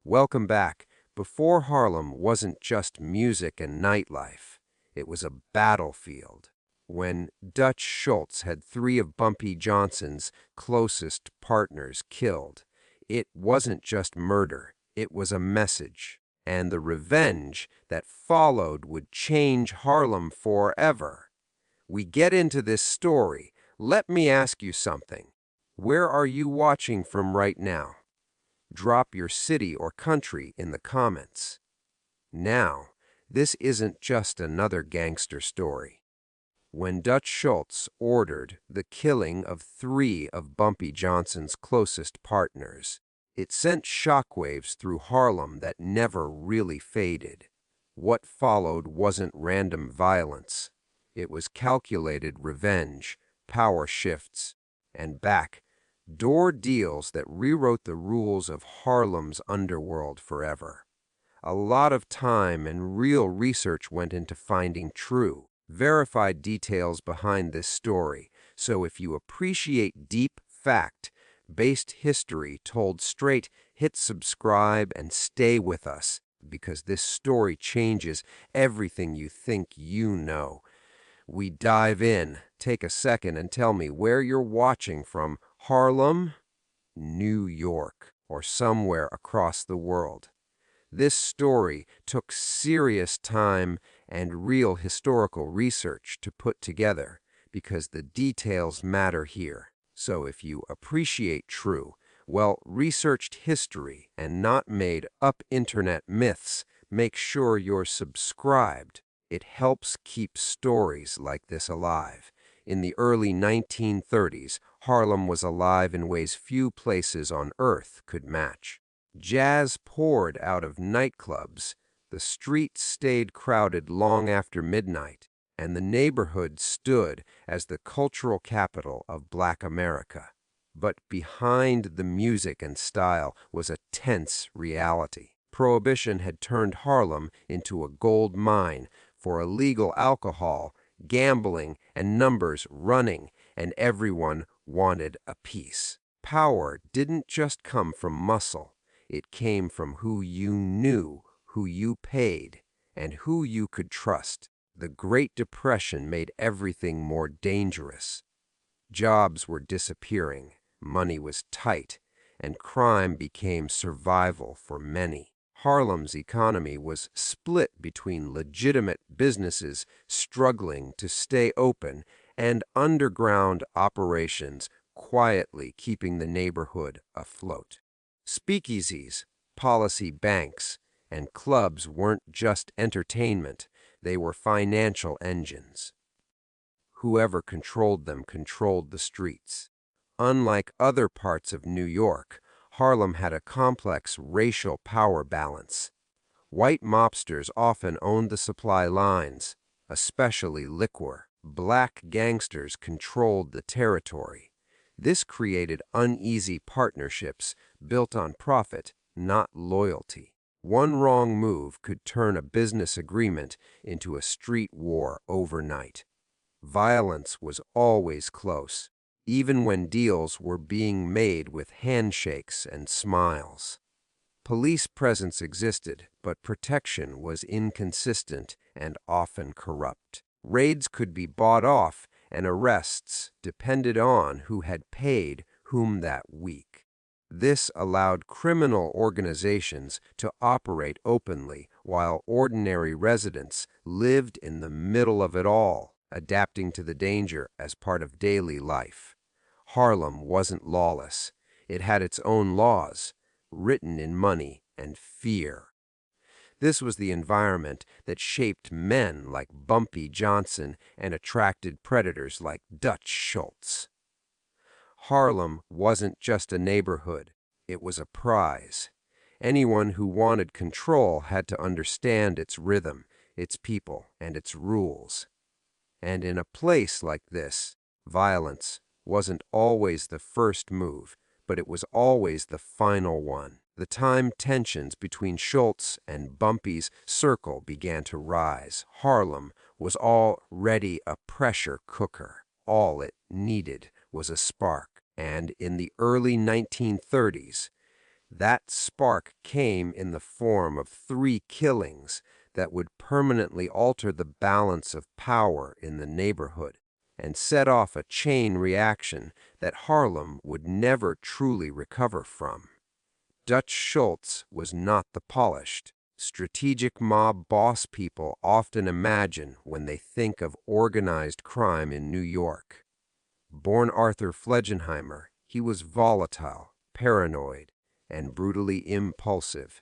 Welcome back. Before Harlem wasn't just music and nightlife. It was a battlefield. When Dutch Schultz had three of Bumpy Johnson's closest partners killed, it wasn't just murder, it was a message. And the revenge that followed would change Harlem forever. We get into this story. Let me ask you something. Where are you watching from right now? Drop your city or country in the comments. Now, this isn't just another gangster story. When Dutch Schultz ordered the killing of three of Bumpy Johnson's closest partners, it sent shockwaves through Harlem that never really faded. What followed wasn't random violence. It was calculated revenge, power shifts, and backdoor deals that rewrote the rules of Harlem's underworld forever. A lot of time and real research went into finding true, verified details behind this story, so if you appreciate deep fact-based history told straight, hit subscribe and stay with us, because this story changes everything you think you know. We dive in. Take a second and tell me where you're watching from. Harlem, New York, or somewhere across the world. This story took serious time and real historical research to put together because the details matter here. So if you appreciate true, well-researched history and not made-up internet myths, make sure you're subscribed. It helps keep stories like this alive. In the early 1930s, Harlem was alive in ways few places on earth could match. Jazz poured out of nightclubs, the streets stayed crowded long after midnight, and the neighborhood stood as the cultural capital of Black America. But behind the music and style was a tense reality. Prohibition had turned Harlem into a gold mine for illegal alcohol, gambling, and numbers running, and everyone wanted a piece. Power didn't just come from muscle. It came from who you knew, who you paid, and who you could trust. The Great Depression made everything more dangerous. Jobs were disappearing, money was tight, and crime became survival for many. Harlem's economy was split between legitimate businesses struggling to stay open and underground operations quietly keeping the neighborhood afloat. Speakeasies, policy banks, and clubs weren't just entertainment, they were financial engines. Whoever controlled them controlled the streets. Unlike other parts of New York, Harlem had a complex racial power balance. White mobsters often owned the supply lines, especially liquor. Black gangsters controlled the territory. This created uneasy partnerships built on profit, not loyalty. One wrong move could turn a business agreement into a street war overnight. Violence was always close, even when deals were being made with handshakes and smiles. Police presence existed, but protection was inconsistent and often corrupt. Raids could be bought off, and arrests depended on who had paid whom that week. This allowed criminal organizations to operate openly while ordinary residents lived in the middle of it all, adapting to the danger as part of daily life. Harlem wasn't lawless. It had its own laws, written in money and fear. This was the environment that shaped men like Bumpy Johnson and attracted predators like Dutch Schultz. Harlem wasn't just a neighborhood, it was a prize. Anyone who wanted control had to understand its rhythm, its people, and its rules. And in a place like this, violence wasn't always the first move, but it was always the final one. The time tensions between Schultz and Bumpy's circle began to rise. Harlem was already a pressure cooker. All it needed was a spark. And in the early 1930s, That spark came in the form of 3 killings that would permanently alter the balance of power in the neighborhood and set off a chain reaction that Harlem would never truly recover from. Dutch Schultz was not the polished, strategic mob boss people often imagine when they think of organized crime in New York. Born Arthur Flegenheimer, he was volatile, paranoid, and brutally impulsive.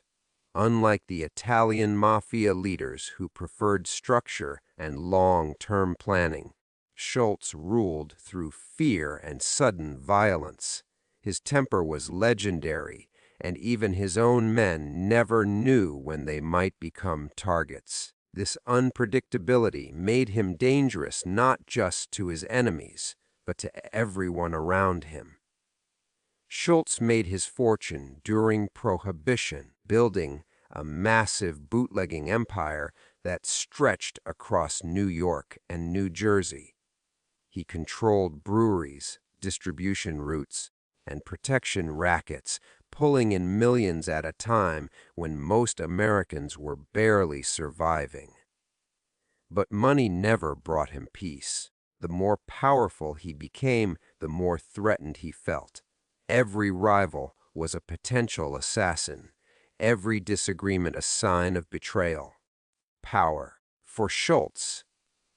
Unlike the Italian mafia leaders who preferred structure and long-term planning, Schultz ruled through fear and sudden violence. His temper was legendary, and even his own men never knew when they might become targets. This unpredictability made him dangerous not just to his enemies, but to everyone around him. Schultz made his fortune during Prohibition, building a massive bootlegging empire that stretched across New York and New Jersey. He controlled breweries, distribution routes, and protection rackets, pulling in millions at a time when most Americans were barely surviving. But money never brought him peace. The more powerful he became, the more threatened he felt. Every rival was a potential assassin, every disagreement a sign of betrayal. Power, for Schultz,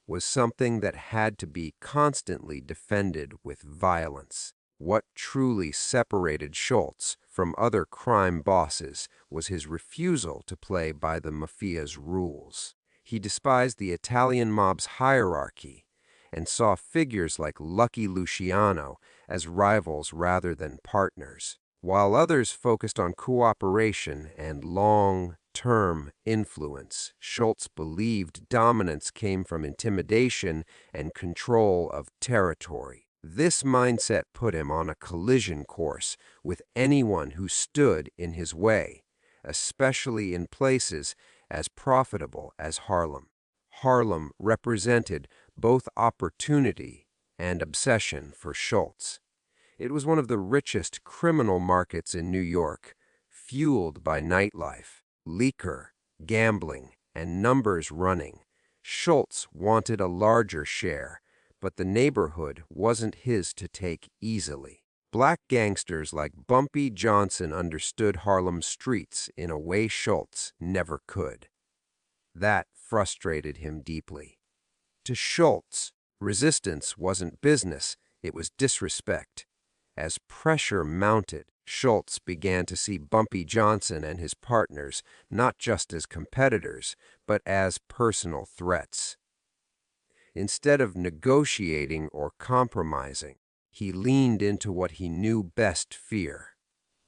was something that had to be constantly defended with violence. What truly separated Schultz from other crime bosses was his refusal to play by the mafia's rules. He despised the Italian mob's hierarchy and saw figures like Lucky Luciano as rivals rather than partners, while others focused on cooperation and long-term influence. Schultz believed dominance came from intimidation and control of territory. This mindset put him on a collision course with anyone who stood in his way, especially in places as profitable as Harlem. Harlem represented both opportunity and obsession for Schultz. It was one of the richest criminal markets in New York, fueled by nightlife, liquor, gambling, and numbers running. Schultz wanted a larger share, but the neighborhood wasn't his to take easily. Black gangsters like Bumpy Johnson understood Harlem streets in a way Schultz never could. That frustrated him deeply. To Schultz, resistance wasn't business, it was disrespect. As pressure mounted, Schultz began to see Bumpy Johnson and his partners not just as competitors, but as personal threats. Instead of negotiating or compromising, he leaned into what he knew best: fear.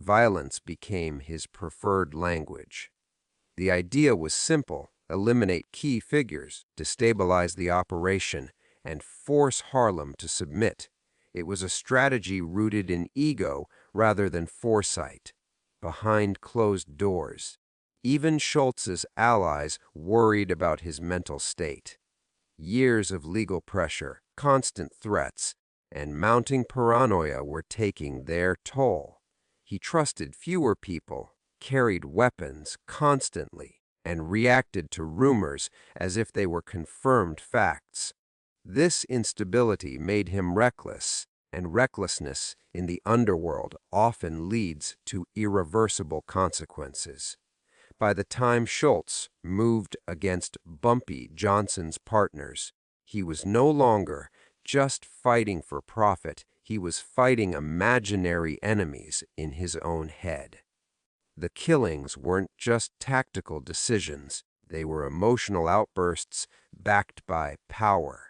Violence became his preferred language. The idea was simple: eliminate key figures, destabilize the operation, and force Harlem to submit. It was a strategy rooted in ego rather than foresight. Behind closed doors, even Schultz's allies worried about his mental state. Years of legal pressure, constant threats, and mounting paranoia were taking their toll. He trusted fewer people, carried weapons constantly, and reacted to rumors as if they were confirmed facts. This instability made him reckless, and recklessness in the underworld often leads to irreversible consequences. By the time Schultz moved against Bumpy Johnson's partners, he was no longer just fighting for profit, he was fighting imaginary enemies in his own head. The killings weren't just tactical decisions, they were emotional outbursts backed by power.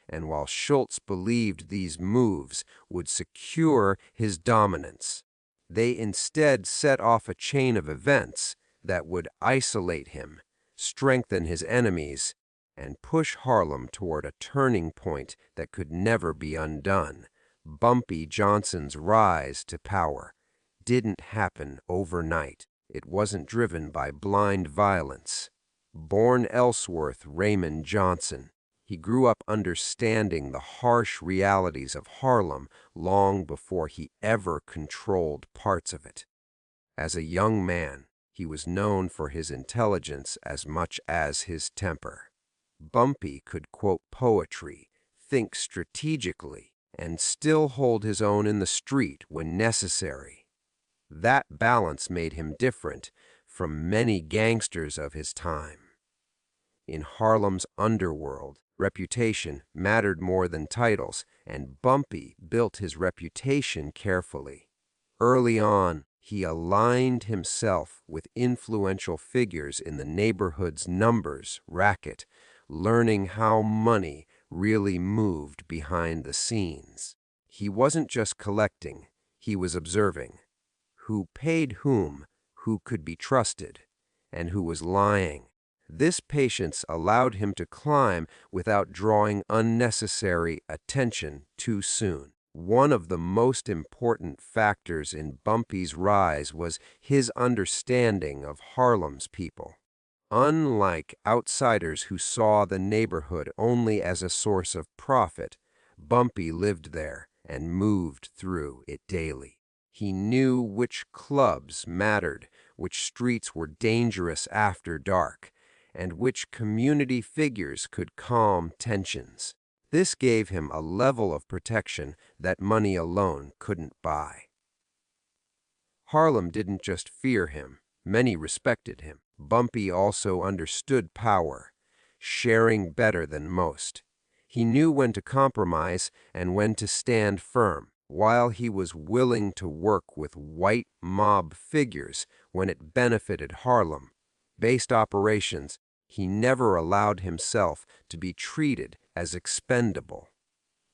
And while Schultz believed these moves would secure his dominance, they instead set off a chain of events that would isolate him, strengthen his enemies, and push Harlem toward a turning point that could never be undone. Bumpy Johnson's rise to power didn't happen overnight. It wasn't driven by blind violence. Born Ellsworth Raymond Johnson, he grew up understanding the harsh realities of Harlem long before he ever controlled parts of it. As a young man, he was known for his intelligence as much as his temper. Bumpy could quote poetry, think strategically, and still hold his own in the street when necessary. That balance made him different from many gangsters of his time. In Harlem's Underworld, reputation mattered more than titles, and Bumpy built his reputation carefully. Early on, he aligned himself with influential figures in the neighborhood's numbers racket, learning how money really moved behind the scenes. He wasn't just collecting, he was observing. Who paid whom, who could be trusted, and who was lying. This patience allowed him to climb without drawing unnecessary attention too soon. One of the most important factors in Bumpy's rise was his understanding of Harlem's people. Unlike outsiders who saw the neighborhood only as a source of profit, Bumpy lived there and moved through it daily. He knew which clubs mattered, which streets were dangerous after dark, and which community figures could calm tensions. This gave him a level of protection that money alone couldn't buy. Harlem didn't just fear him, many respected him. Bumpy also understood power, sharing better than most. He knew when to compromise and when to stand firm. While he was willing to work with white mob figures when it benefited Harlem-based operations, he never allowed himself to be treated as expendable.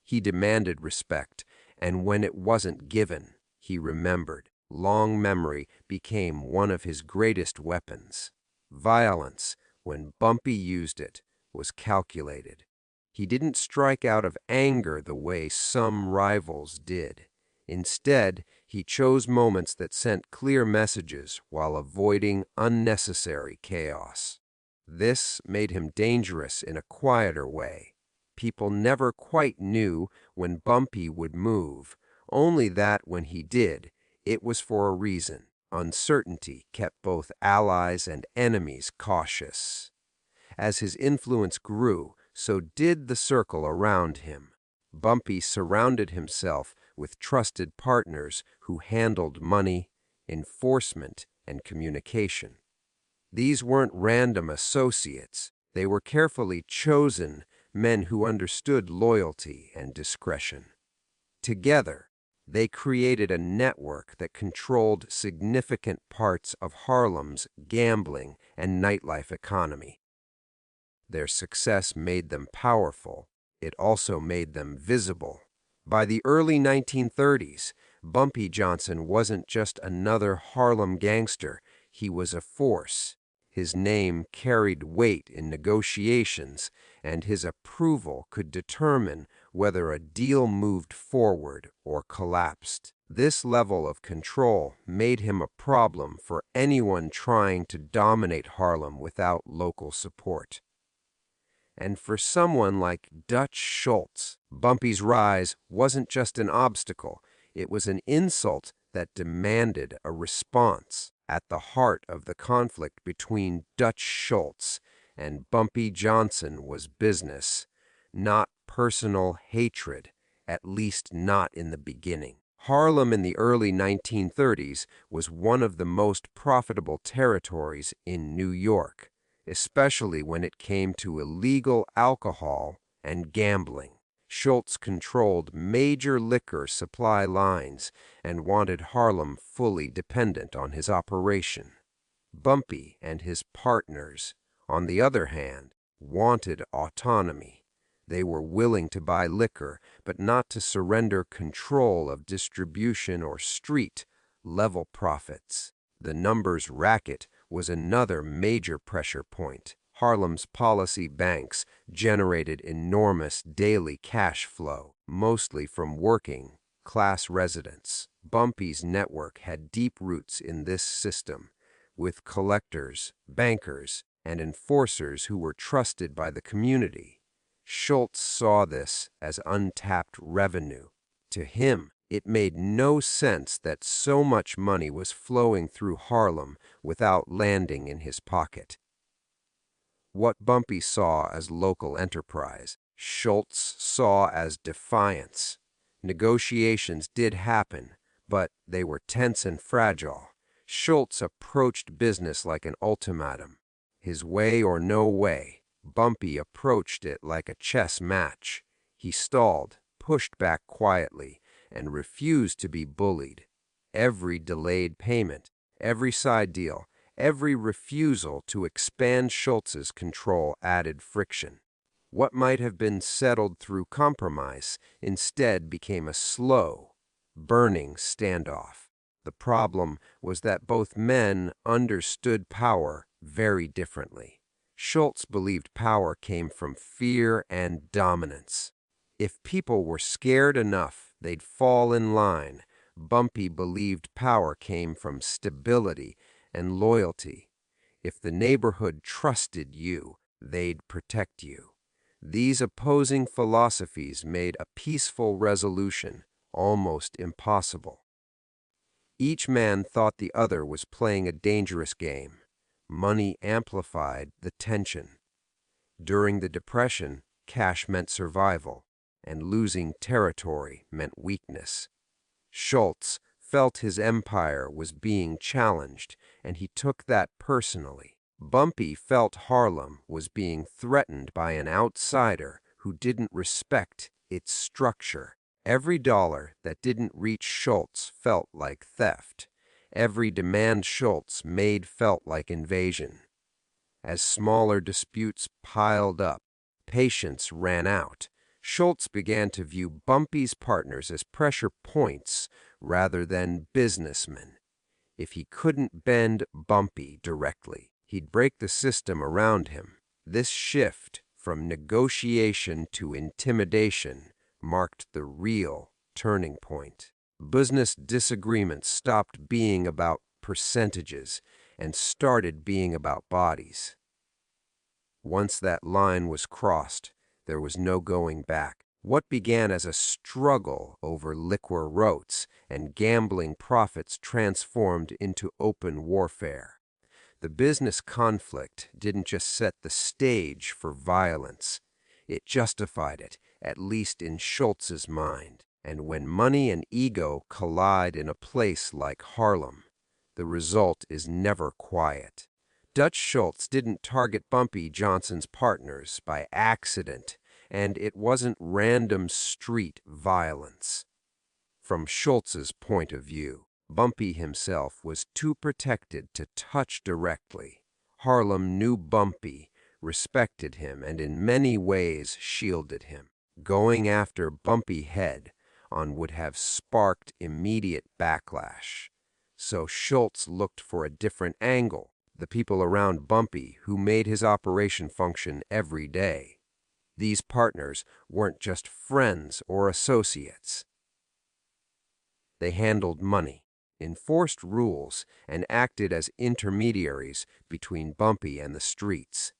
He demanded respect, and when it wasn't given, he remembered. Long memory became one of his greatest weapons. Violence, when Bumpy used it, was calculated. He didn't strike out of anger the way some rivals did. Instead, he chose moments that sent clear messages while avoiding unnecessary chaos. This made him dangerous in a quieter way. People never quite knew when Bumpy would move, only that when he did, it was for a reason. Uncertainty kept both allies and enemies cautious. As his influence grew, so did the circle around him. Bumpy surrounded himself with trusted partners who handled money, enforcement, and communication. These weren't random associates. They were carefully chosen men who understood loyalty and discretion. Together, they created a network that controlled significant parts of Harlem's gambling and nightlife economy. Their success made them powerful. It also made them visible. By the early 1930s, Bumpy Johnson wasn't just another Harlem gangster. He was a force. His name carried weight in negotiations, and his approval could determine whether a deal moved forward or collapsed. This level of control made him a problem for anyone trying to dominate Harlem without local support. And for someone like Dutch Schultz, Bumpy's rise wasn't just an obstacle, it was an insult that demanded a response. At the heart of the conflict between Dutch Schultz and Bumpy Johnson was business, not personal hatred, at least not in the beginning. Harlem in the early 1930s was one of the most profitable territories in New York, especially when it came to illegal alcohol and gambling. Schultz controlled major liquor supply lines and wanted Harlem fully dependent on his operation. Bumpy and his partners, on the other hand, wanted autonomy. They were willing to buy liquor, but not to surrender control of distribution or street-level profits. The numbers racket was another major pressure point. Harlem's policy banks generated enormous daily cash flow, mostly from working-class residents. Bumpy's network had deep roots in this system, with collectors, bankers, and enforcers who were trusted by the community. Schultz saw this as untapped revenue. To him, It made no sense that so much money was flowing through Harlem without landing in his pocket. What Bumpy saw as local enterprise, Schultz saw as defiance. Negotiations did happen, but they were tense and fragile. Schultz approached business like an ultimatum. His way or no way. Bumpy approached it like a chess match. He stalled, pushed back quietly, and refused to be bullied. Every delayed payment, every side deal, every refusal to expand Schultz's control added friction. What might have been settled through compromise instead became a slow, burning standoff. The problem was that both men understood power very differently. Schultz believed power came from fear and dominance. If people were scared enough, they'd fall in line. Bumpy believed power came from stability and loyalty. If the neighborhood trusted you, they'd protect you. These opposing philosophies made a peaceful resolution almost impossible. Each man thought the other was playing a dangerous game. Money amplified the tension. During the Depression, cash meant survival, and losing territory meant weakness. Schultz felt his empire was being challenged, and he took that personally. Bumpy felt Harlem was being threatened by an outsider who didn't respect its structure. Every dollar that didn't reach Schultz felt like theft. Every demand Schultz made felt like invasion. As smaller disputes piled up, patience ran out. Schultz began to view Bumpy's partners as pressure points rather than businessmen. If he couldn't bend Bumpy directly, he'd break the system around him. This shift from negotiation to intimidation marked the real turning point. Business disagreements stopped being about percentages and started being about bodies. Once that line was crossed, there was no going back. What began as a struggle over liquor rotes and gambling profits transformed into open warfare. The business conflict didn't just set the stage for violence. It justified it, at least in Schultz's mind. And when money and ego collide in a place like Harlem, the result is never quiet. Dutch Schultz didn't target Bumpy Johnson's partners by accident, and it wasn't random street violence. From Schultz's point of view, Bumpy himself was too protected to touch directly. Harlem knew Bumpy, respected him, and in many ways shielded him. Going after Bumpy head on would have sparked immediate backlash. So Schultz looked for a different angle, the people around Bumpy who made his operation function every day. These partners weren't just friends or associates. They handled money, enforced rules, and acted as intermediaries between Bumpy and the streets.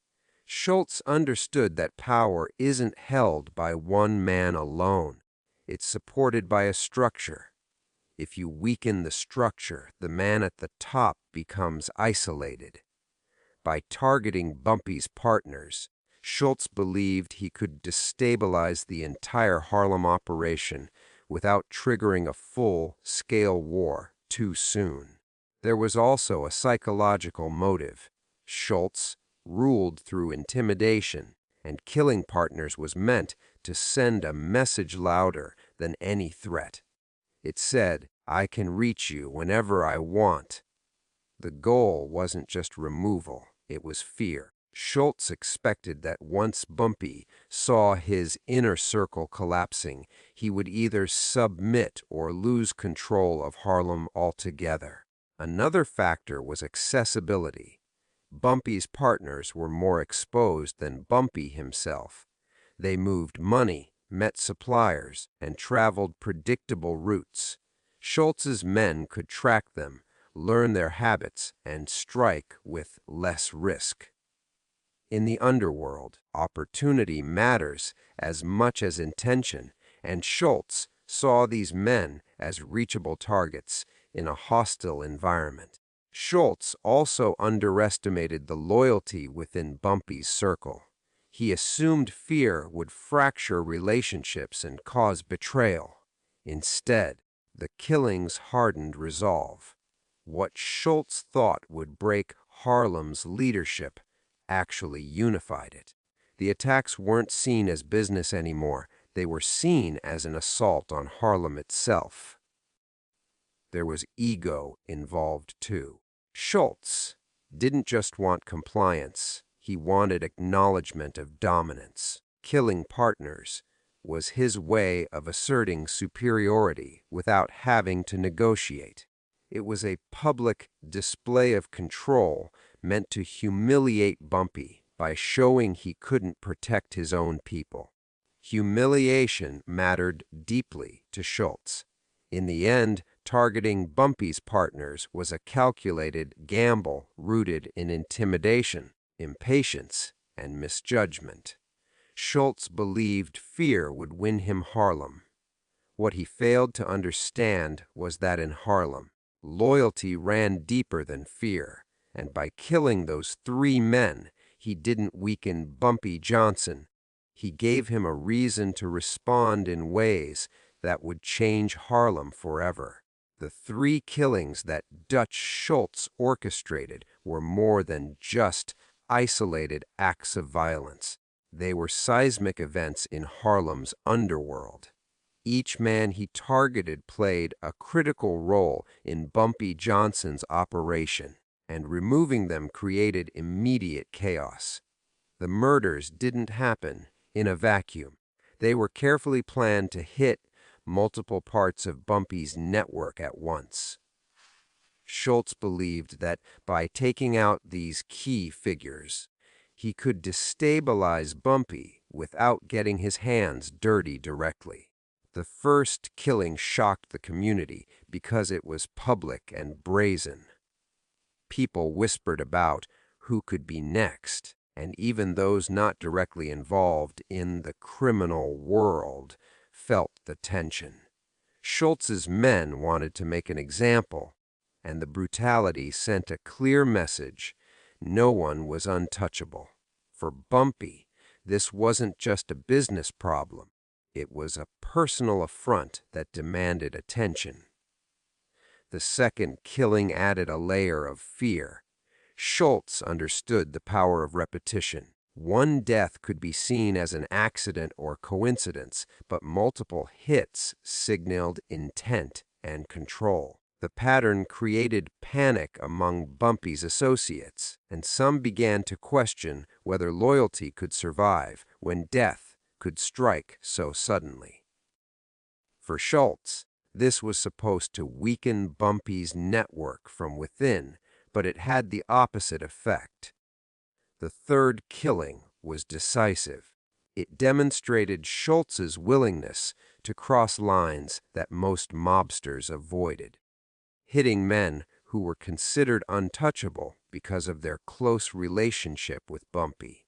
Schultz understood that power isn't held by one man alone. It's supported by a structure. If you weaken the structure, the man at the top becomes isolated. By targeting Bumpy's partners, Schultz believed he could destabilize the entire Harlem operation without triggering a full-scale war too soon. There was also a psychological motive. Schultz ruled through intimidation, and killing partners was meant to send a message louder than any threat. It said, "I can reach you whenever I want." The goal wasn't just removal, it was fear. Schultz expected that once Bumpy saw his inner circle collapsing, he would either submit or lose control of Harlem altogether. Another factor was accessibility. Bumpy's partners were more exposed than Bumpy himself. They moved money, met suppliers, and traveled predictable routes. Schultz's men could track them, learn their habits, and strike with less risk. In the underworld, opportunity matters as much as intention, and Schultz saw these men as reachable targets in a hostile environment. Schultz also underestimated the loyalty within Bumpy's circle. He assumed fear would fracture relationships and cause betrayal. Instead, the killings hardened resolve. What Schultz thought would break Harlem's leadership actually unified it. The attacks weren't seen as business anymore. They were seen as an assault on Harlem itself. There was ego involved too. Schultz didn't just want compliance, he wanted acknowledgement of dominance. Killing partners was his way of asserting superiority without having to negotiate. It was a public display of control meant to humiliate Bumpy by showing he couldn't protect his own people. Humiliation mattered deeply to Schultz. In the end, targeting Bumpy's partners was a calculated gamble rooted in intimidation, impatience, and misjudgment. Schultz believed fear would win him Harlem. What he failed to understand was that in Harlem, loyalty ran deeper than fear, and by killing those 3 men, he didn't weaken Bumpy Johnson. He gave him a reason to respond in ways that would change Harlem forever. The 3 killings that Dutch Schultz orchestrated were more than just isolated acts of violence. They were seismic events in Harlem's underworld. Each man he targeted played a critical role in Bumpy Johnson's operation, and removing them created immediate chaos. The murders didn't happen in a vacuum. They were carefully planned to hit multiple parts of Bumpy's network at once. Schultz believed that by taking out these key figures, he could destabilize Bumpy without getting his hands dirty directly. The first killing shocked the community because it was public and brazen. People whispered about who could be next, and even those not directly involved in the criminal world felt the tension. Schultz's men wanted to make an example, and the brutality sent a clear message: no one was untouchable. For Bumpy, this wasn't just a business problem. It was a personal affront that demanded attention. The second killing added a layer of fear. Schultz understood the power of repetition. One death could be seen as an accident or coincidence, but multiple hits signaled intent and control. The pattern created panic among Bumpy's associates, and some began to question whether loyalty could survive when death could strike so suddenly. For Schultz, this was supposed to weaken Bumpy's network from within, but it had the opposite effect. The third killing was decisive. It demonstrated Schultz's willingness to cross lines that most mobsters avoided, hitting men who were considered untouchable because of their close relationship with Bumpy.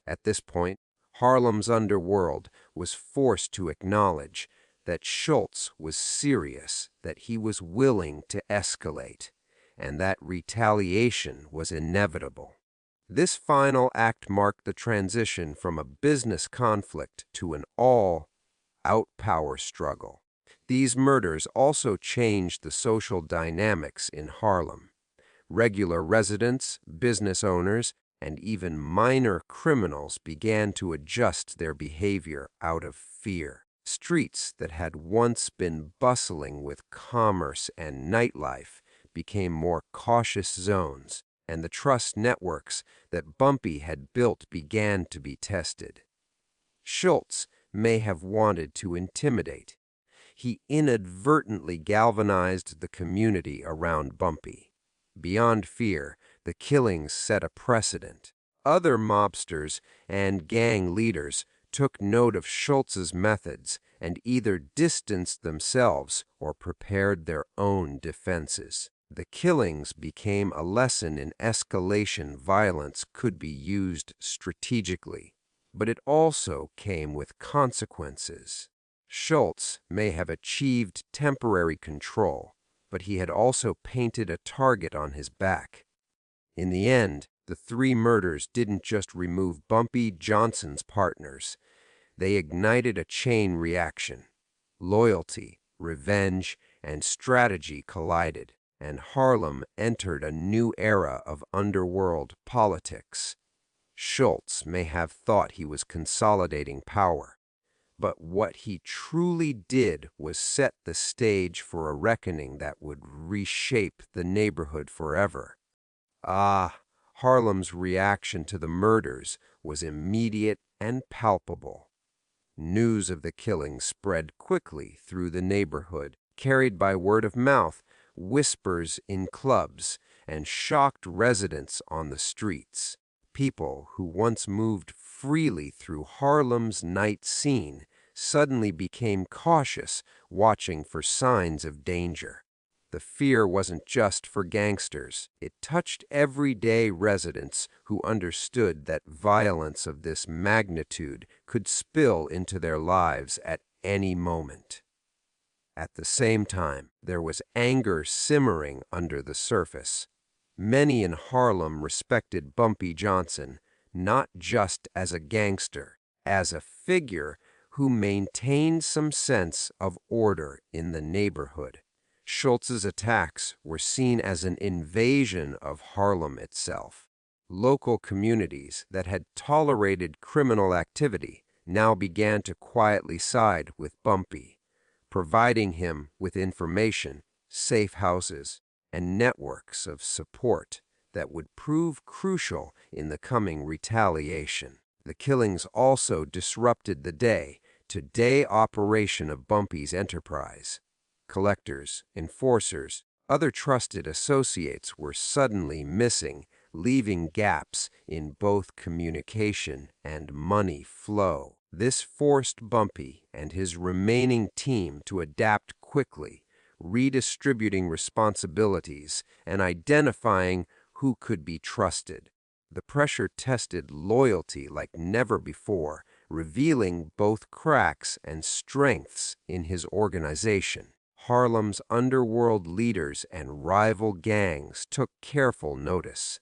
At this point, Harlem's underworld was forced to acknowledge that Schultz was serious, that he was willing to escalate, and that retaliation was inevitable. This final act marked the transition from a business conflict to an all-out power struggle. These murders also changed the social dynamics in Harlem. Regular residents, business owners, and even minor criminals began to adjust their behavior out of fear. Streets that had once been bustling with commerce and nightlife became more cautious zones, and the trust networks that Bumpy had built began to be tested. Schultz may have wanted to intimidate. He inadvertently galvanized the community around Bumpy. Beyond fear, the killings set a precedent. Other mobsters and gang leaders took note of Schultz's methods and either distanced themselves or prepared their own defenses. The killings became a lesson in escalation. Violence could be used strategically, but it also came with consequences. Schultz may have achieved temporary control, but he had also painted a target on his back. In the end, the three murders didn't just remove Bumpy Johnson's partners. They ignited a chain reaction. Loyalty, revenge, and strategy collided, and Harlem entered a new era of underworld politics. Schultz may have thought he was consolidating power, but what he truly did was set the stage for a reckoning that would reshape the neighborhood forever. Ah, Harlem's reaction to the murders was immediate and palpable. News of the killings spread quickly through the neighborhood, carried by word of mouth, whispers in clubs, and shocked residents on the streets. People who once moved freely through Harlem's night scene suddenly became cautious, watching for signs of danger. The fear wasn't just for gangsters. It touched everyday residents who understood that violence of this magnitude could spill into their lives at any moment. At the same time, there was anger simmering under the surface. Many in Harlem respected Bumpy Johnson, not just as a gangster, as a figure who maintained some sense of order in the neighborhood. Schultz's attacks were seen as an invasion of Harlem itself. Local communities that had tolerated criminal activity now began to quietly side with Bumpy, providing him with information, safe houses, and networks of support that would prove crucial in the coming retaliation. The killings also disrupted the day-to-day operation of Bumpy's enterprise. Collectors, enforcers, other trusted associates were suddenly missing, leaving gaps in both communication and money flow. This forced Bumpy and his remaining team to adapt quickly, redistributing responsibilities and identifying who could be trusted. The pressure tested loyalty like never before, revealing both cracks and strengths in his organization. Harlem's underworld leaders and rival gangs took careful notice.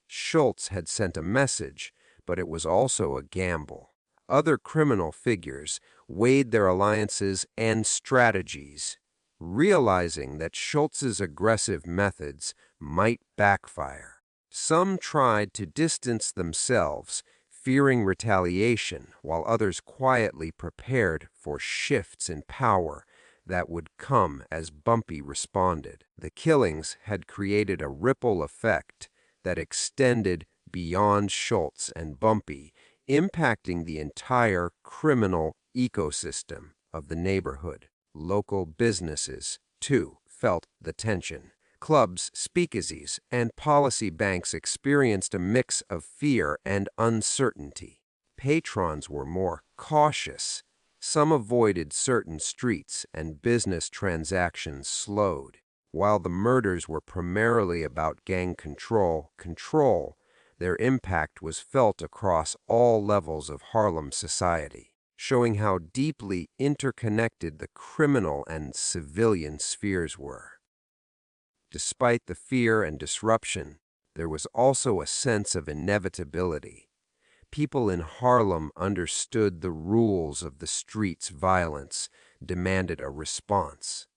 Schultz had sent a message, but it was also a gamble. Other criminal figures weighed their alliances and strategies, realizing that Schultz's aggressive methods might backfire. Some tried to distance themselves, fearing retaliation, while others quietly prepared for shifts in power that would come as Bumpy responded. The killings had created a ripple effect that extended beyond Schultz and Bumpy, impacting the entire criminal ecosystem of the neighborhood. Local businesses, too, felt the tension. Clubs, speakeasies, and policy banks experienced a mix of fear and uncertainty. Patrons were more cautious. Some avoided certain streets and business transactions slowed. While the murders were primarily about gang control, their impact was felt across all levels of Harlem society, showing how deeply interconnected the criminal and civilian spheres were. Despite the fear and disruption, there was also a sense of inevitability. People in Harlem understood the rules of the street's violence, demanded a response.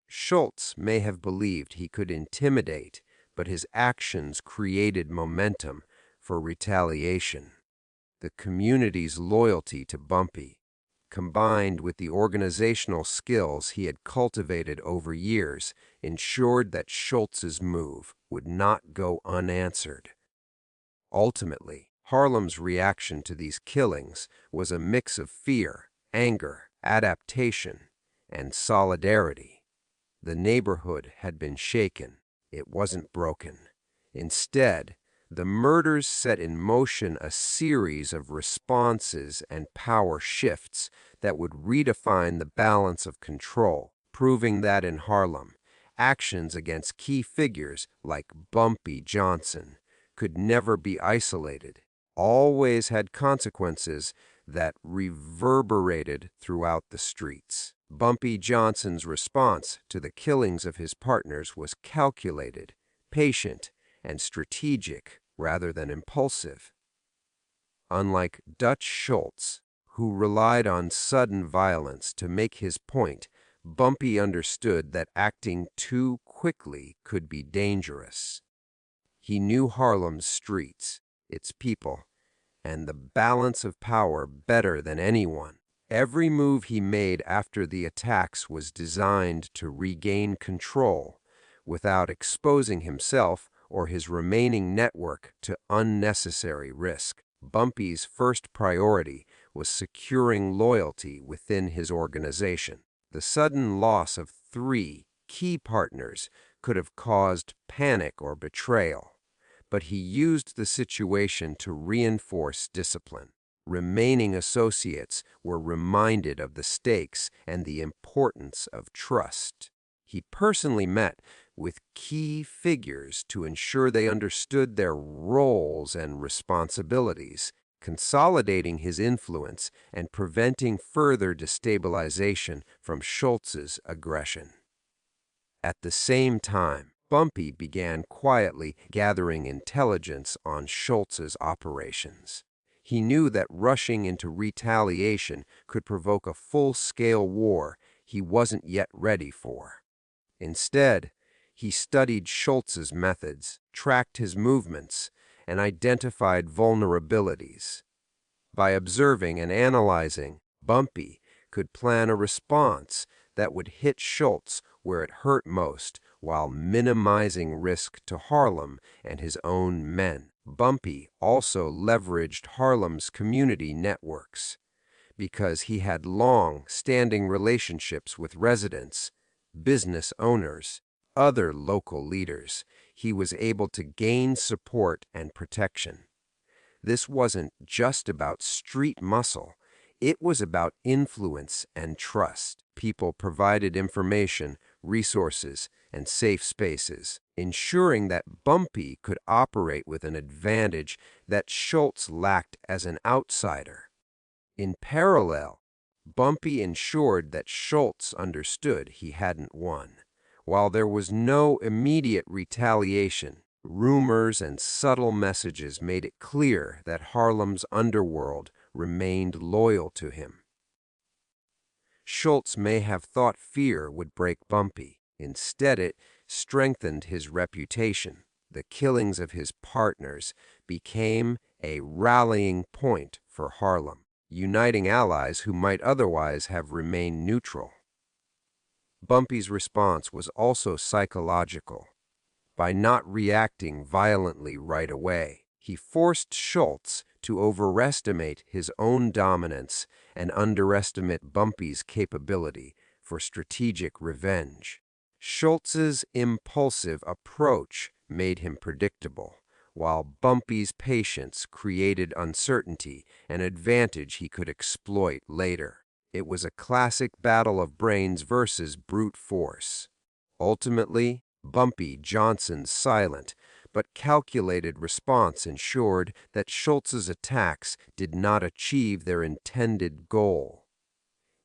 Schultz may have believed he could intimidate, but his actions created momentum for retaliation. The community's loyalty to Bumpy, combined with the organizational skills he had cultivated over years, ensured that Schultz's move would not go unanswered. Ultimately, Harlem's reaction to these killings was a mix of fear, anger, adaptation, and solidarity. The neighborhood had been shaken. It wasn't broken. Instead, the murders set in motion a series of responses and power shifts that would redefine the balance of control, proving that in Harlem, actions against key figures like Bumpy Johnson could never be isolated, always had consequences that reverberated throughout the streets. Bumpy Johnson's response to the killings of his partners was calculated, patient, and strategic rather than impulsive. Unlike Dutch Schultz, who relied on sudden violence to make his point, Bumpy understood that acting too quickly could be dangerous. He knew Harlem's streets, its people, and the balance of power better than anyone. Every move he made after the attacks was designed to regain control without exposing himself or his remaining network to unnecessary risk. Bumpy's first priority was securing loyalty within his organization. The sudden loss of 3 key partners could have caused panic or betrayal, but he used the situation to reinforce discipline. Remaining associates were reminded of the stakes and the importance of trust. He personally met with key figures to ensure they understood their roles and responsibilities, consolidating his influence and preventing further destabilization from Schultz's aggression. At the same time, Bumpy began quietly gathering intelligence on Schultz's operations. He knew that rushing into retaliation could provoke a full-scale war he wasn't yet ready for. Instead, he studied Schultz's methods, tracked his movements, and identified vulnerabilities. By observing and analyzing, Bumpy could plan a response that would hit Schultz where it hurt most while minimizing risk to Harlem and his own men. Bumpy also leveraged Harlem's community networks. Because he had long-standing relationships with residents, business owners, other local leaders, he was able to gain support and protection. This wasn't just about street muscle. It was about influence and trust. People provided information, resources, and safe spaces, ensuring that Bumpy could operate with an advantage that Schultz lacked as an outsider. In parallel, Bumpy ensured that Schultz understood he hadn't won. While there was no immediate retaliation, rumors and subtle messages made it clear that Harlem's underworld remained loyal to him. Schultz may have thought fear would break Bumpy. Instead, it strengthened his reputation. The killings of his partners became a rallying point for Harlem, uniting allies who might otherwise have remained neutral. Bumpy's response was also psychological. By not reacting violently right away, he forced Schultz to overestimate his own dominance and underestimate Bumpy's capability for strategic revenge. Schultz's impulsive approach made him predictable, while Bumpy's patience created uncertainty, an advantage he could exploit later. It was a classic battle of brains versus brute force. Ultimately, Bumpy Johnson's silent but calculated response ensured that Schultz's attacks did not achieve their intended goal.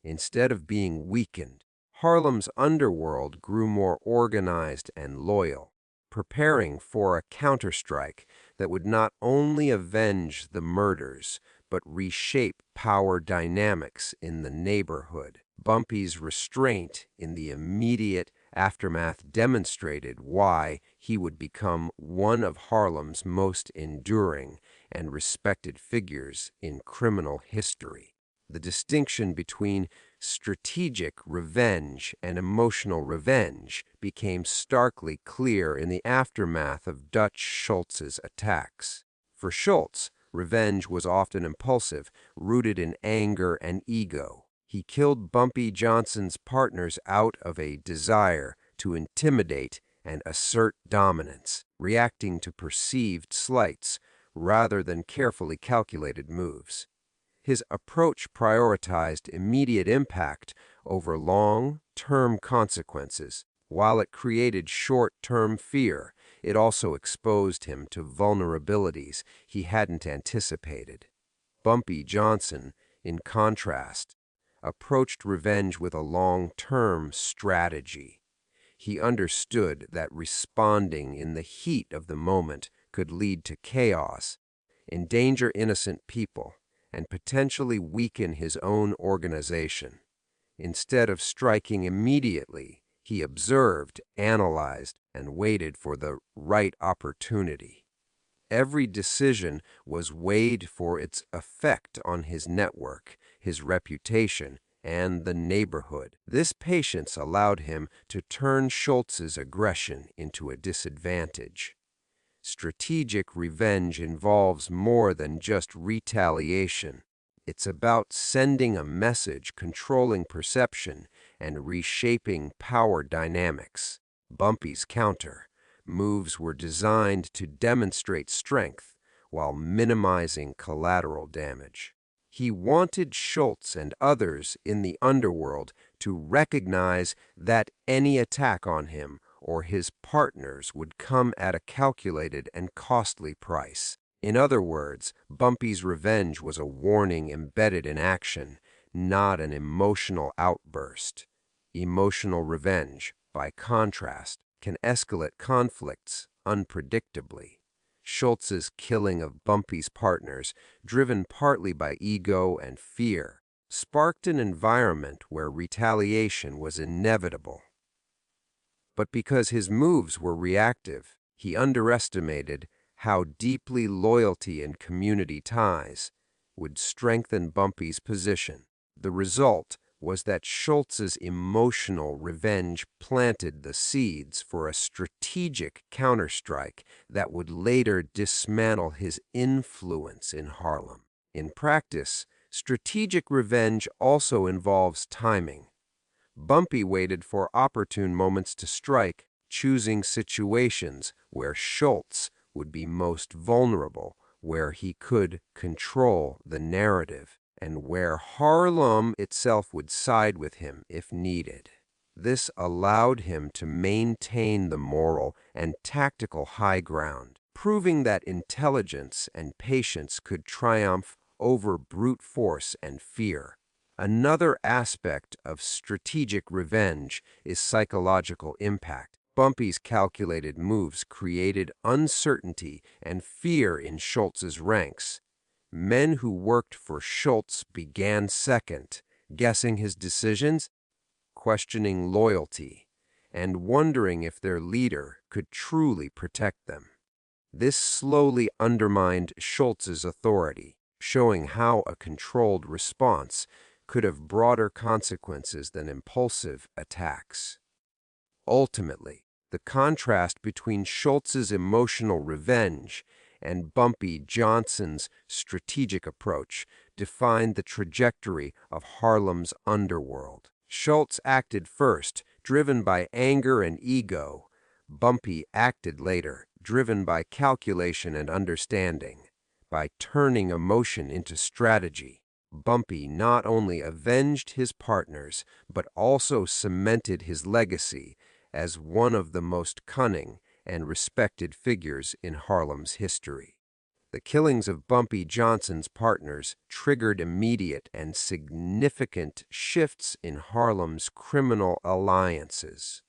Instead of being weakened, Harlem's underworld grew more organized and loyal, preparing for a counterstrike that would not only avenge the murders, but reshape power dynamics in the neighborhood. Bumpy's restraint in the immediate aftermath demonstrated why he would become one of Harlem's most enduring and respected figures in criminal history. The distinction between strategic revenge and emotional revenge became starkly clear in the aftermath of Dutch Schultz's attacks. For Schultz, revenge was often impulsive, rooted in anger and ego. He killed Bumpy Johnson's partners out of a desire to intimidate and assert dominance, reacting to perceived slights rather than carefully calculated moves. His approach prioritized immediate impact over long-term consequences. While it created short-term fear, it also exposed him to vulnerabilities he hadn't anticipated. Bumpy Johnson in contrast, approached revenge with a long-term strategy. He understood that responding in the heat of the moment could lead to chaos, endanger innocent people, and potentially weaken his own organization. Instead of striking immediately, he observed, analyzed, and waited for the right opportunity. Every decision was weighed for its effect on his network, his reputation, and the neighborhood. This patience allowed him to turn Schultz's aggression into a disadvantage. Strategic revenge involves more than just retaliation. It's about sending a message, controlling perception, and reshaping power dynamics. Bumpy's counter moves were designed to demonstrate strength while minimizing collateral damage. He wanted Schultz and others in the underworld to recognize that any attack on him or his partners would come at a calculated and costly price. In other words, Bumpy's revenge was a warning embedded in action, not an emotional outburst. Emotional revenge, by contrast, can escalate conflicts unpredictably. Schultz's killing of Bumpy's partners, driven partly by ego and fear, sparked an environment where retaliation was inevitable. But because his moves were reactive, he underestimated how deeply loyalty and community ties would strengthen Bumpy's position. The result was that Schultz's emotional revenge planted the seeds for a strategic counterstrike that would later dismantle his influence in Harlem. In practice, strategic revenge also involves timing. Bumpy waited for opportune moments to strike, choosing situations where Schultz would be most vulnerable, where he could control the narrative, and where Harlem itself would side with him if needed. This allowed him to maintain the moral and tactical high ground, proving that intelligence and patience could triumph over brute force and fear. Another aspect of strategic revenge is psychological impact. Bumpy's calculated moves created uncertainty and fear in Schultz's ranks. Men who worked for Schultz began second, guessing his decisions, questioning loyalty, and wondering if their leader could truly protect them. This slowly undermined Schultz's authority, showing how a controlled response could have broader consequences than impulsive attacks. Ultimately, the contrast between Schultz's emotional revenge and Bumpy Johnson's strategic approach defined the trajectory of Harlem's underworld. Schultz acted first, driven by anger and ego. Bumpy acted later, driven by calculation and understanding. By turning emotion into strategy, Bumpy not only avenged his partners, but also cemented his legacy as one of the most cunning and respected figures in Harlem's history. The killings of Bumpy Johnson's partners triggered immediate and significant shifts in Harlem's criminal alliances.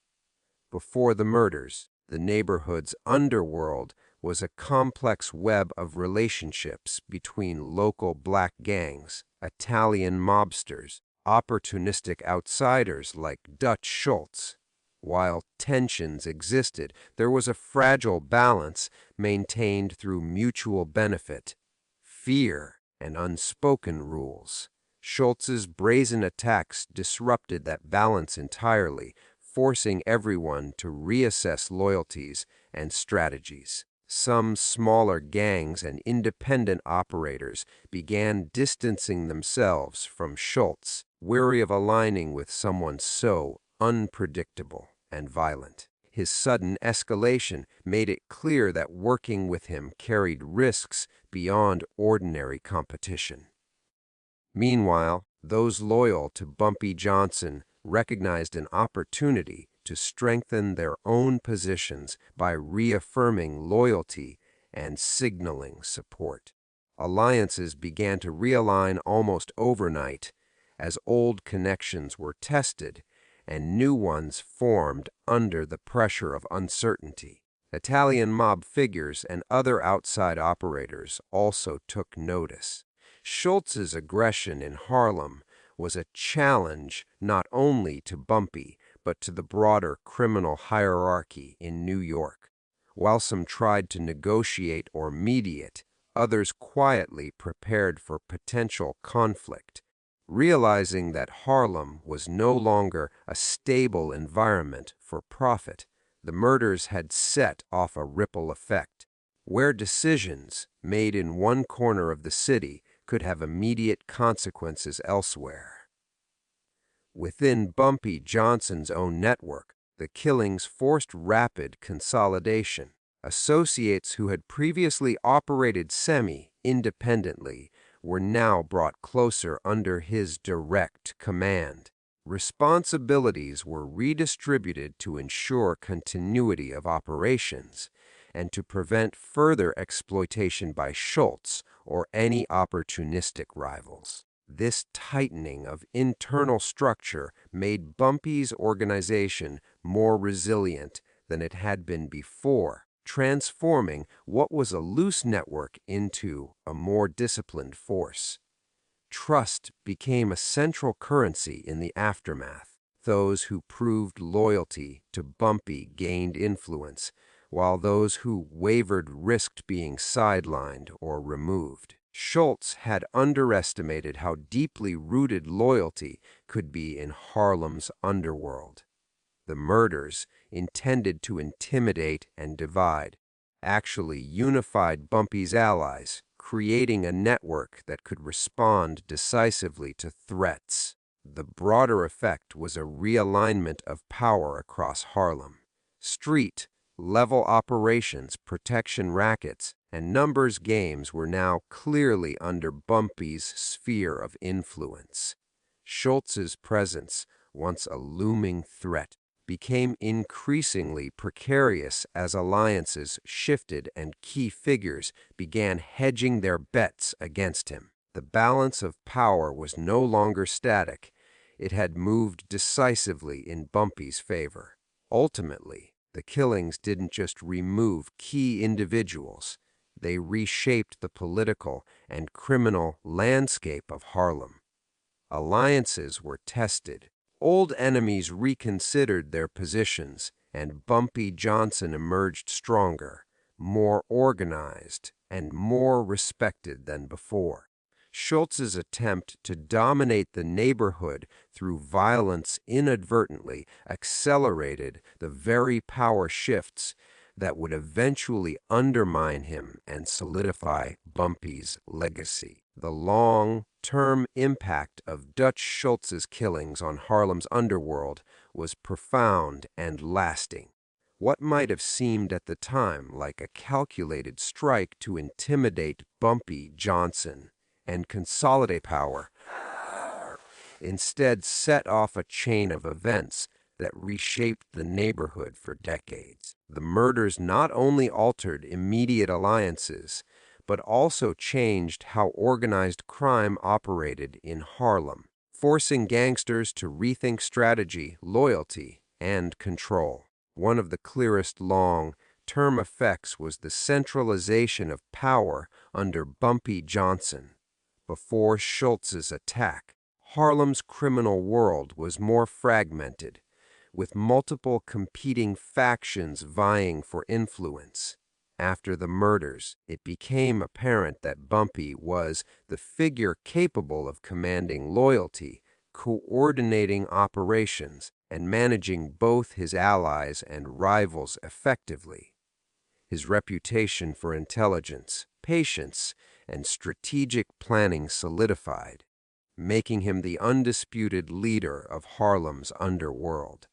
Before the murders, the neighborhood's underworld was a complex web of relationships between local black gangs, Italian mobsters, opportunistic outsiders like Dutch Schultz. While tensions existed, there was a fragile balance maintained through mutual benefit, fear, and unspoken rules. Schultz's brazen attacks disrupted that balance entirely, forcing everyone to reassess loyalties and strategies. Some smaller gangs and independent operators began distancing themselves from Schultz, weary of aligning with someone so unpredictable and violent. His sudden escalation made it clear that working with him carried risks beyond ordinary competition. Meanwhile, those loyal to Bumpy Johnson recognized an opportunity to strengthen their own positions by reaffirming loyalty and signaling support. Alliances began to realign almost overnight as old connections were tested and new ones formed under the pressure of uncertainty. Italian mob figures and other outside operators also took notice. Schultz's aggression in Harlem was a challenge not only to Bumpy, but to the broader criminal hierarchy in New York. While some tried to negotiate or mediate, others quietly prepared for potential conflict. Realizing that Harlem was no longer a stable environment for profit, the murders had set off a ripple effect, where decisions made in one corner of the city could have immediate consequences elsewhere. Within Bumpy Johnson's own network, the killings forced rapid consolidation. Associates who had previously operated semi-independently were now brought closer under his direct command. Responsibilities were redistributed to ensure continuity of operations and to prevent further exploitation by Schultz or any opportunistic rivals. This tightening of internal structure made Bumpy's organization more resilient than it had been before, transforming what was a loose network into a more disciplined force. Trust became a central currency in the aftermath. Those who proved loyalty to Bumpy gained influence, while those who wavered risked being sidelined or removed. Schultz had underestimated how deeply rooted loyalty could be in Harlem's underworld. The murders, intended to intimidate and divide, actually unified Bumpy's allies, creating a network that could respond decisively to threats. The broader effect was a realignment of power across Harlem. Street-level operations, protection rackets, and numbers games were now clearly under Bumpy's sphere of influence. Schultz's presence, once a looming threat, became increasingly precarious as alliances shifted and key figures began hedging their bets against him. The balance of power was no longer static. It had moved decisively in Bumpy's favor. Ultimately, the killings didn't just remove key individuals. They reshaped the political and criminal landscape of Harlem. Alliances were tested. Old enemies reconsidered their positions, and Bumpy Johnson emerged stronger, more organized, and more respected than before. Schultz's attempt to dominate the neighborhood through violence inadvertently accelerated the very power shifts that would eventually undermine him and solidify Bumpy's legacy. The long-term impact of Dutch Schultz's killings on Harlem's underworld was profound and lasting. What might have seemed at the time like a calculated strike to intimidate Bumpy Johnson and consolidate power, instead set off a chain of events that reshaped the neighborhood for decades. The murders not only altered immediate alliances, but also changed how organized crime operated in Harlem, forcing gangsters to rethink strategy, loyalty, and control. One of the clearest long-term effects was the centralization of power under Bumpy Johnson. Before Schultz's attack, Harlem's criminal world was more fragmented, with multiple competing factions vying for influence. After the murders, it became apparent that Bumpy was the figure capable of commanding loyalty, coordinating operations, and managing both his allies and rivals effectively. His reputation for intelligence, patience, and strategic planning solidified, making him the undisputed leader of Harlem's underworld.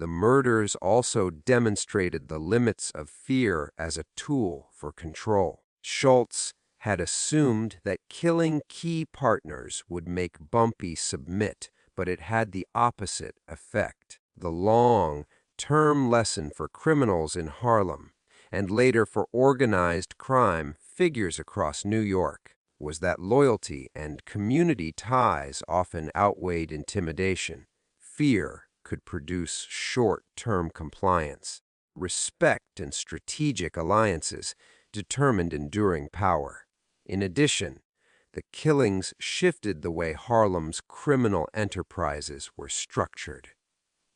The murders also demonstrated the limits of fear as a tool for control. Schultz had assumed that killing key partners would make Bumpy submit, but it had the opposite effect. The long-term lesson for criminals in Harlem, and later for organized crime figures across New York, was that loyalty and community ties often outweighed intimidation. Fear could produce short-term compliance. Respect and strategic alliances determined enduring power. In addition, the killings shifted the way Harlem's criminal enterprises were structured.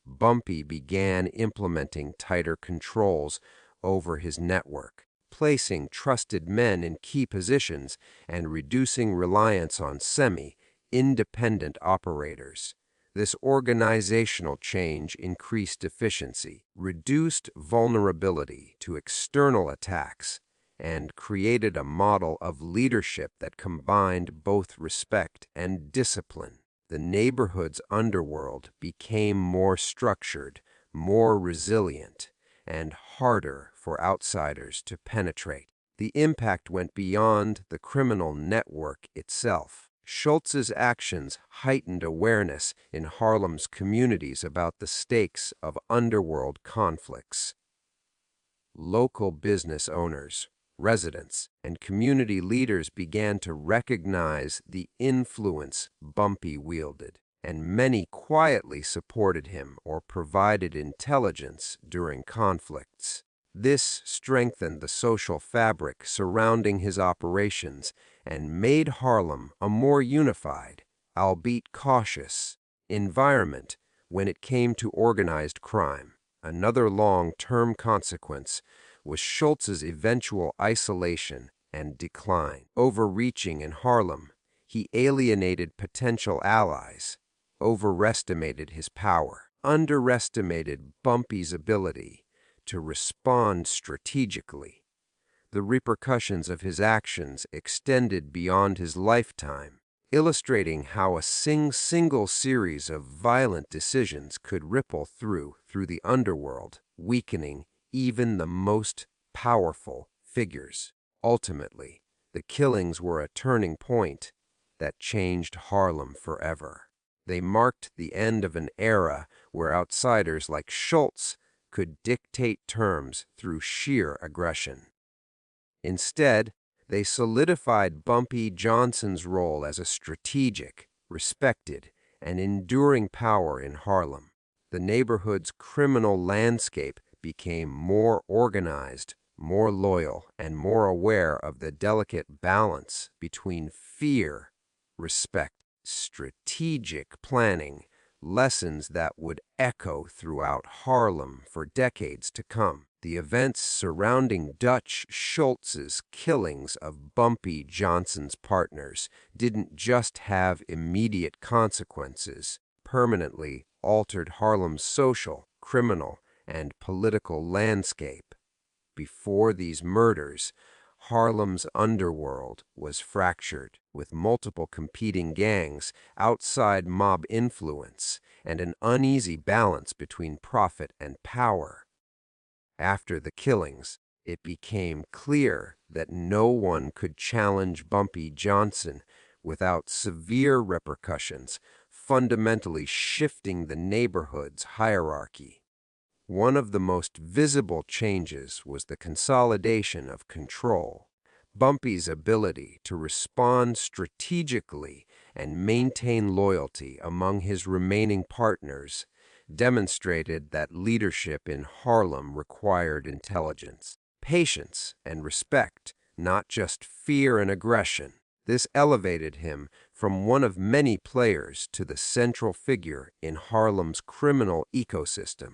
Bumpy began implementing tighter controls over his network, placing trusted men in key positions and reducing reliance on semi-independent operators. This organizational change increased efficiency, reduced vulnerability to external attacks, and created a model of leadership that combined both respect and discipline. The neighborhood's underworld became more structured, more resilient, and harder for outsiders to penetrate. The impact went beyond the criminal network itself. Schultz's actions heightened awareness in Harlem's communities about the stakes of underworld conflicts. Local business owners, residents, and community leaders began to recognize the influence Bumpy wielded, and many quietly supported him or provided intelligence during conflicts. This strengthened the social fabric surrounding his operations and made Harlem a more unified, albeit cautious, environment when it came to organized crime. Another long-term consequence was Schultz's eventual isolation and decline. Overreaching in Harlem, he alienated potential allies, overestimated his power, underestimated Bumpy's ability to respond strategically. The repercussions of his actions extended beyond his lifetime, illustrating how a single series of violent decisions could ripple through the underworld, weakening even the most powerful figures. Ultimately, the killings were a turning point that changed Harlem forever. They marked the end of an era where outsiders like Schultz could dictate terms through sheer aggression. Instead, they solidified Bumpy Johnson's role as a strategic, respected, and enduring power in Harlem. The neighborhood's criminal landscape became more organized, more loyal, and more aware of the delicate balance between fear, respect, strategic planning, lessons that would echo throughout Harlem for decades to come. The events surrounding Dutch Schultz's killings of Bumpy Johnson's partners didn't just have immediate consequences, permanently altered Harlem's social, criminal, and political landscape. Before these murders, Harlem's underworld was fractured, with multiple competing gangs, outside mob influence, and an uneasy balance between profit and power. After the killings, it became clear that no one could challenge Bumpy Johnson without severe repercussions, fundamentally shifting the neighborhood's hierarchy. One of the most visible changes was the consolidation of control. Bumpy's ability to respond strategically and maintain loyalty among his remaining partners demonstrated that leadership in Harlem required intelligence, patience, and respect, not just fear and aggression. This elevated him from one of many players to the central figure in Harlem's criminal ecosystem.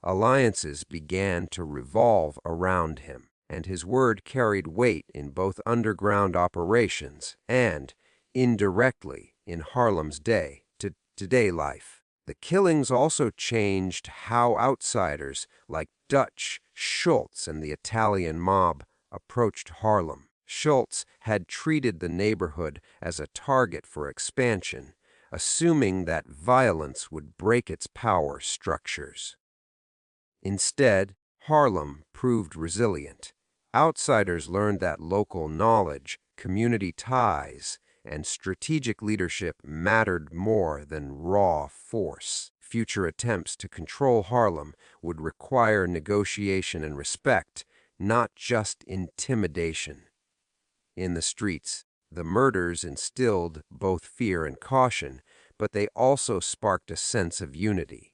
Alliances began to revolve around him, and his word carried weight in both underground operations and, indirectly, in Harlem's day-to-day life. The killings also changed how outsiders like Dutch Schultz and the Italian mob approached Harlem. Schultz had treated the neighborhood as a target for expansion, assuming that violence would break its power structures. Instead, Harlem proved resilient. Outsiders learned that local knowledge, community ties, and strategic leadership mattered more than raw force. Future attempts to control Harlem would require negotiation and respect, not just intimidation. In the streets, The murders instilled both fear and caution, but they also sparked a sense of unity.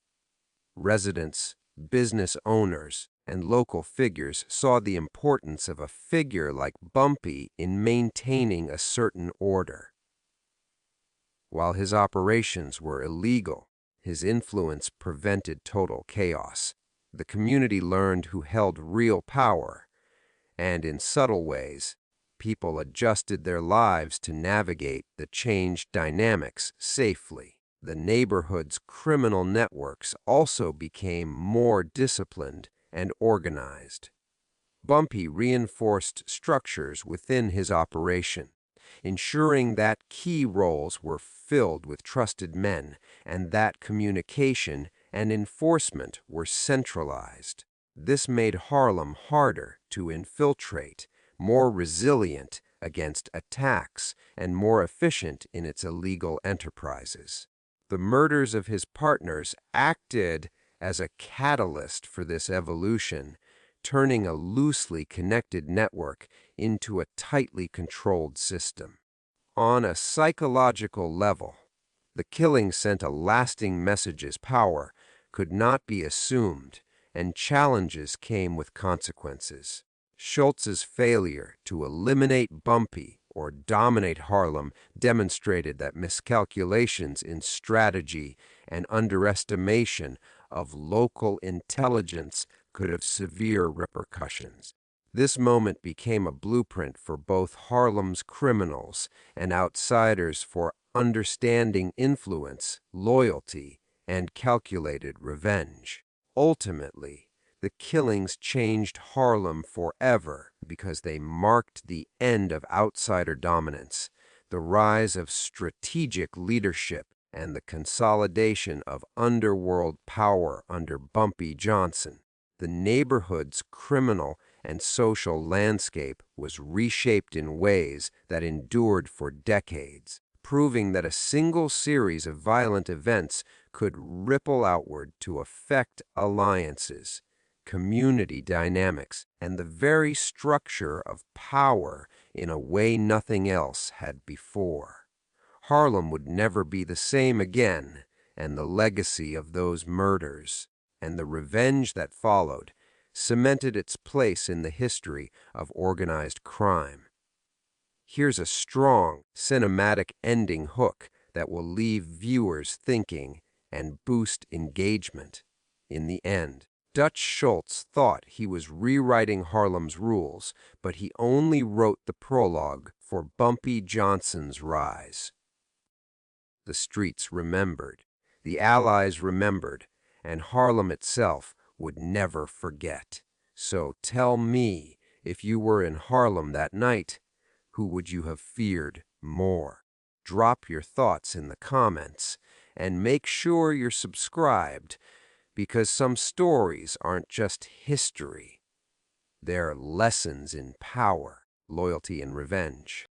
Residents, business owners, and local figures saw the importance of a figure like Bumpy in maintaining a certain order. While his operations were illegal, his influence prevented total chaos. The community learned who held real power, and in subtle ways, people adjusted their lives to navigate the changed dynamics safely. The neighborhood's criminal networks also became more disciplined and organized. Bumpy reinforced structures within his operation, ensuring that key roles were filled with trusted men and that communication and enforcement were centralized. This made Harlem harder to infiltrate, more resilient against attacks, and more efficient in its illegal enterprises. The murders of his partners acted as a catalyst for this evolution, turning a loosely connected network into a tightly controlled system. On a psychological level, the killing sent a lasting message as power could not be assumed, and challenges came with consequences. Schultz's failure to eliminate Bumpy or dominate Harlem demonstrated that miscalculations in strategy and underestimation of local intelligence could have severe repercussions. This moment became a blueprint for both Harlem's criminals and outsiders for understanding influence, loyalty, and calculated revenge. Ultimately, the killings changed Harlem forever because they marked the end of outsider dominance, the rise of strategic leadership, and the consolidation of underworld power under Bumpy Johnson. The neighborhood's criminal and social landscape was reshaped in ways that endured for decades, proving that a single series of violent events could ripple outward to affect alliances, community dynamics, and the very structure of power in a way nothing else had before. Harlem would never be the same again, and the legacy of those murders and the revenge that followed cemented its place in the history of organized crime. Here's a strong, cinematic ending hook that will leave viewers thinking and boost engagement. In the end, Dutch Schultz thought he was rewriting Harlem's rules, but he only wrote the prologue for Bumpy Johnson's rise. The streets remembered, the Allies remembered, and Harlem itself would never forget. So tell me, if you were in Harlem that night, who would you have feared more? Drop your thoughts in the comments, and make sure you're subscribed, because some stories aren't just history. They're lessons in power, loyalty, and revenge.